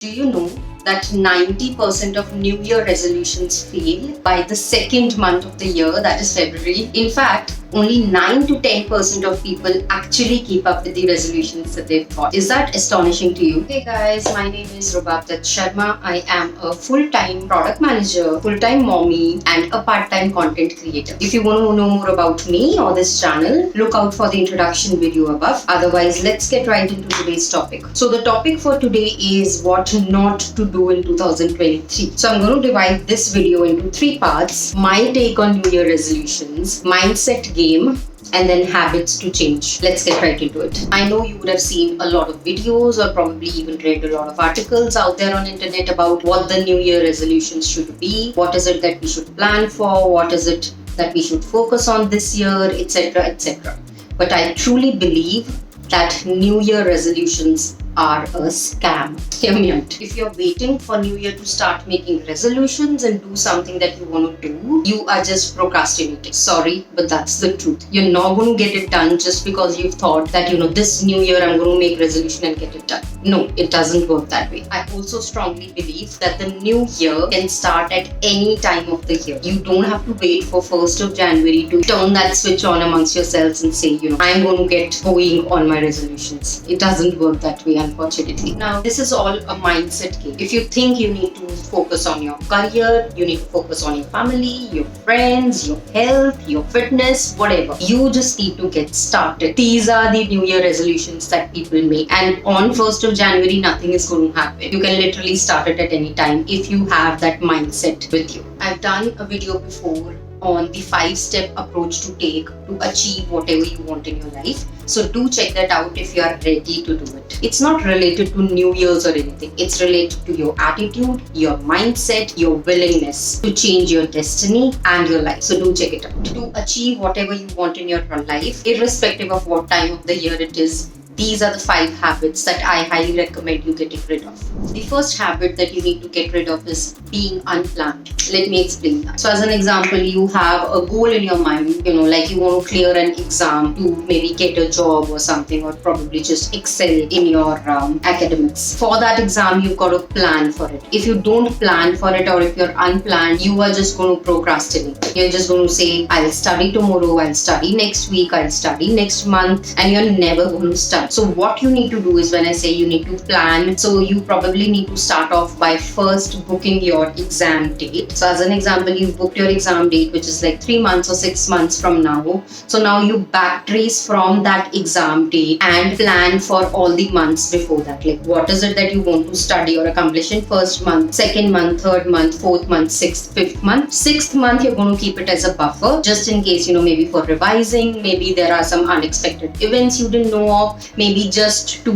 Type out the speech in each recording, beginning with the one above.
Do you know that 90% of New Year resolutions fail by the second month of the year, that is February? In fact, only 9 to 10% of people actually keep up with the resolutions that they've got. Is that astonishing to you? Hey guys, my name is Rubab Dutt Sharma. I am a full-time product manager, full-time mommy, and a part-time content creator. If you want to know more about me or this channel, look out for the introduction video above. Otherwise, let's get right into today's topic. So the topic for today is what not to do in 2023. So I'm going to divide this video into 3 parts: my take on New Year resolutions, mindset game, and then habits to change. Let's get right into it. I know you would have seen a lot of videos or probably even read a lot of articles out there on internet about what the New Year resolutions should be, what is it that we should plan for, what is it that we should focus on this year, etc., etc. But I truly believe that New Year resolutions are a scam. Hear me out. If you're waiting for New Year to start making resolutions and do something that you want to do, you are just procrastinating. Sorry, but that's the truth. You're not going to get it done just because you've thought that, this New Year I'm going to make resolution and get it done. No, it doesn't work that way. I also strongly believe that the new year can start at any time of the year. You don't have to wait for 1st of January to turn that switch on amongst yourselves and say, I'm going to get going on my resolutions. It doesn't work that way, unfortunately. Now, this is all a mindset game. If you think you need to focus on your career, you need to focus on your family, your friends, your health, your fitness, whatever, you just need to get started. These are the New Year resolutions that people make. And on 1st of January, nothing is going to happen. You can literally start it at any time if you have that mindset with you. I've done a video before on the 5-step approach to take to achieve whatever you want in your life. So do check that out if you are ready to do it. It's not related to New Year's or anything. It's related to your attitude, your mindset, your willingness to change your destiny and your life. So do check it out. To achieve whatever you want in your life, irrespective of what time of the year it is, these are the 5 habits that I highly recommend you getting rid of. The first habit that you need to get rid of is being unplanned. Let me explain that. So as an example, you have a goal in your mind, like you want to clear an exam to maybe get a job or something, or probably just excel in your academics. For that exam, you've got to plan for it. If you don't plan for it, or if you're unplanned, you are just going to procrastinate. You're just going to say, I'll study tomorrow, I'll study next week, I'll study next month, and you're never going to study. So what you need to do is, when I say you need to plan, so you probably need to start off by first booking your exam date. So as an example, you've booked your exam date, which is like 3 months or 6 months from now. So now you backtrace from that exam date and plan for all the months before that. Like, what is it that you want to study or accomplish in 1st month, 2nd month, 3rd month, 4th month, 6th, 5th month. 6th month, you're going to keep it as a buffer, just in case, maybe for revising, maybe there are some unexpected events you didn't know of, maybe just to,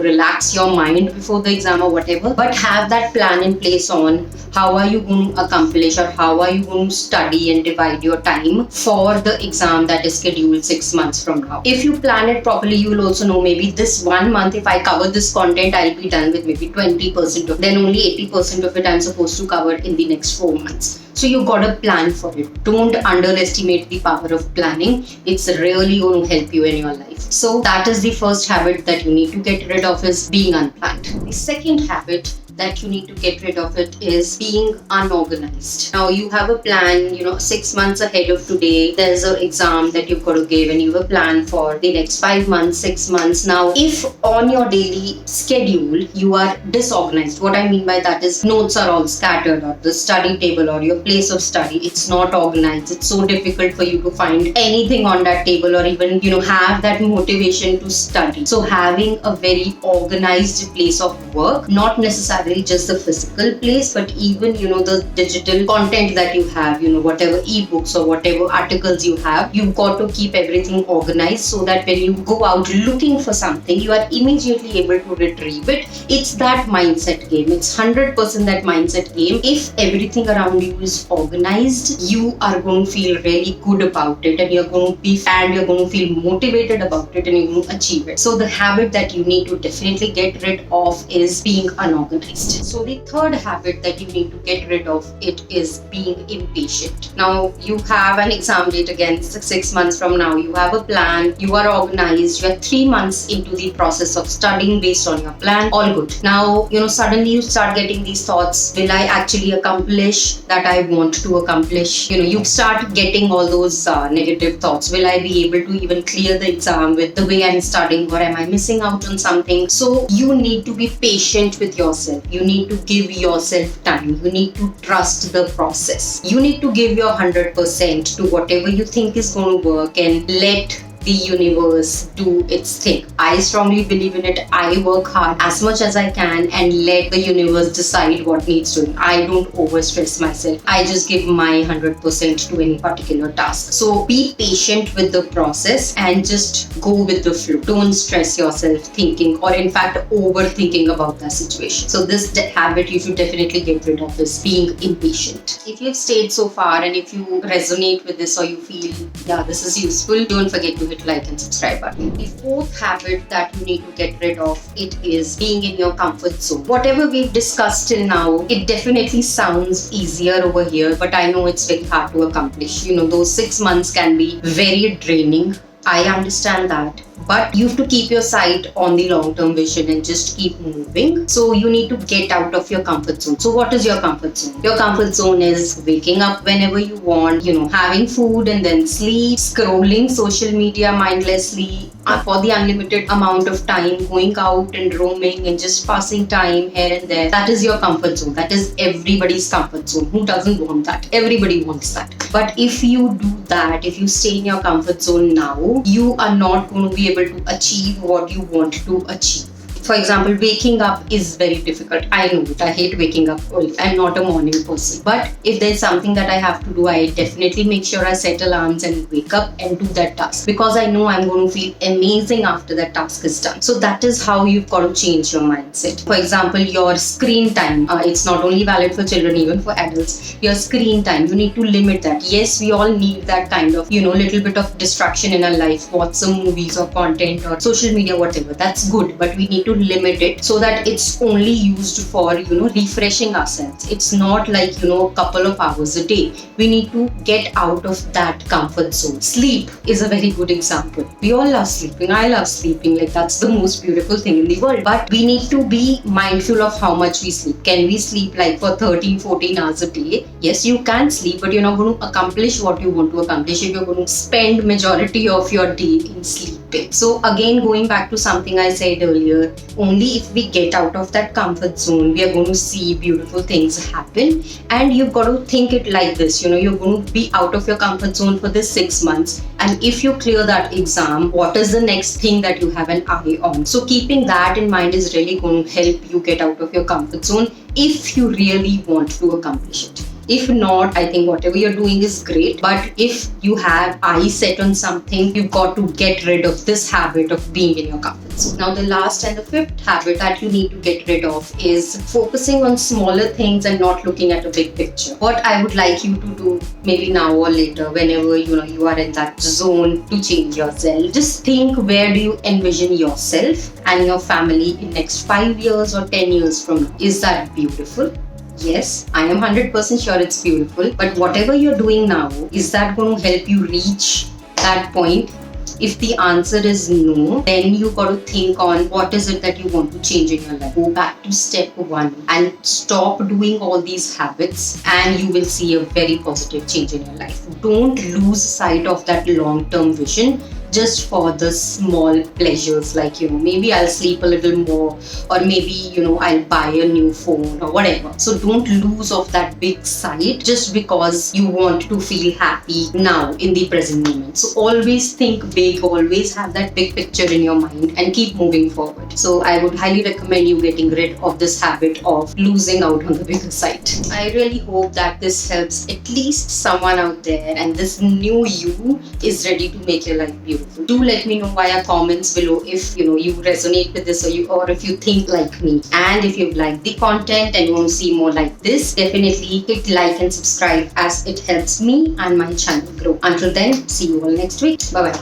relax your mind before the exam or whatever. But have that plan in place on how are you going to accomplish, or how are you going to study and divide your time for the exam that is scheduled 6 months from now. If you plan it properly, you will also know maybe this 1 month, if I cover this content, I'll be done with maybe 20% of it. Then only 80% of it I'm supposed to cover in the next 4 months. So you got to plan for it. Don't underestimate the power of planning. It's really going to help you in your life. So that is the first habit that you need to get rid of, is being unplanned. The second habit that you need to get rid of it is being unorganized. Now you have a plan, 6 months ahead of today, there's an exam that you've got to give, and you have a plan for the next 5 months, 6 months. Now, if on your daily schedule you are disorganized, what I mean by that is notes are all scattered, or the study table or your place of study, it's not organized. It's so difficult for you to find anything on that table, or even, have that motivation to study. So having a very organized place of work, not necessarily just the physical place, but even the digital content that you have, whatever ebooks or whatever articles you have, you've got to keep everything organized so that when you go out looking for something, you are immediately able to retrieve it. It's that mindset game. It's 100% that mindset game. If everything around you is organized, you are going to feel really good about it, and you're going to feel motivated about it, and you're going to achieve it. So the habit that you need to definitely get rid of is being unorganized. least. So the third habit that you need to get rid of it is being impatient. Now you have an exam date again 6 months from now. You have a plan. You are organized. You are 3 months into the process of studying based on your plan. All good. Now suddenly you start getting these thoughts. Will I actually accomplish that I want to accomplish? You start getting all those negative thoughts. Will I be able to even clear the exam with the way I'm studying, or am I missing out on something? So you need to be patient with yourself. You need to give yourself time. You need to trust the process. You need to give your 100% to whatever you think is going to work and let the universe do its thing. I strongly believe in it. I work hard as much as I can and let the universe decide what needs doing. I don't overstress myself. I just give my 100% to any particular task. So be patient with the process and just go with the flow. Don't stress yourself thinking or in fact overthinking about that situation. So this habit you should definitely get rid of is being impatient. If you've stayed so far and if you resonate with this or you feel, yeah, this is useful, don't forget to hit like and subscribe button. The fourth habit that you need to get rid of it is being in your comfort zone. Whatever we've discussed till now, it definitely sounds easier over here, but I know it's very hard to accomplish. Those 6 months can be very draining. I understand that. But you have to keep your sight on the long-term vision and just keep moving. So you need to get out of your comfort zone. So what is your comfort zone? Your comfort zone is waking up whenever you want, having food and then sleep, scrolling social media mindlessly for the unlimited amount of time, going out and roaming and just passing time here and there. That is your comfort zone. That is everybody's comfort zone. Who doesn't want that? Everybody wants that. But if you do that, if you stay in your comfort zone now, you are not going to be able to achieve what you want to achieve. For example, waking up is very difficult. I know it. I hate waking up early. I'm not a morning person. But if there's something that I have to do, I definitely make sure I set alarms and wake up and do that task. Because I know I'm going to feel amazing after that task is done. So that is how you've got to change your mindset. For example, your screen time. It's not only valid for children, even for adults. Your screen time, you need to limit that. Yes, we all need that kind of, little bit of distraction in our life. Watch some movies or content or social media, whatever. That's good. But we need to limit it so that it's only used for refreshing ourselves. It's not like a couple of hours a day. We need to get out of that comfort zone. Sleep is a very good example. We all love sleeping. I love sleeping. Like that's the most beautiful thing in the world. But we need to be mindful of how much we sleep. Can we sleep like for 13-14 hours a day? Yes, you can sleep, but you're not going to accomplish what you want to accomplish if you're going to spend majority of your day in sleeping. So again, going back to something I said earlier, only if we get out of that comfort zone, we are going to see beautiful things happen. And you've got to think it like this, you're going to be out of your comfort zone for this 6 months. And if you clear that exam, what is the next thing that you have an eye on? So keeping that in mind is really going to help you get out of your comfort zone if you really want to accomplish it. If not, I think whatever you're doing is great. But if you have eyes set on something, you've got to get rid of this habit of being in your comfort zone. Now, the last and the fifth habit that you need to get rid of is focusing on smaller things and not looking at a big picture. What I would like you to do maybe now or later, whenever you are in that zone to change yourself, just think, where do you envision yourself and your family in next 5 years or 10 years from now? Is that beautiful? Yes, I am 100% sure it's beautiful. But whatever you're doing now, is that going to help you reach that point? If the answer is no, then you got to think on what is it that you want to change in your life. Go back to step 1 and stop doing all these habits, and you will see a very positive change in your life. Don't lose sight of that long-term vision just for the small pleasures, like maybe I'll sleep a little more, or maybe I'll buy a new phone or whatever. So don't lose of that big sight just because you want to feel happy now in the present moment. So always think big, always have that big picture in your mind and keep moving forward. So I would highly recommend you getting rid of this habit of losing out on the bigger sight. I really hope that this helps at least someone out there, and this new you is ready to make your life beautiful. Do let me know via comments below if you resonate with this, or if you think like me. And if you've liked the content and you want to see more like this, definitely hit like and subscribe, as it helps me and my channel grow. Until then, see you all next week. Bye bye.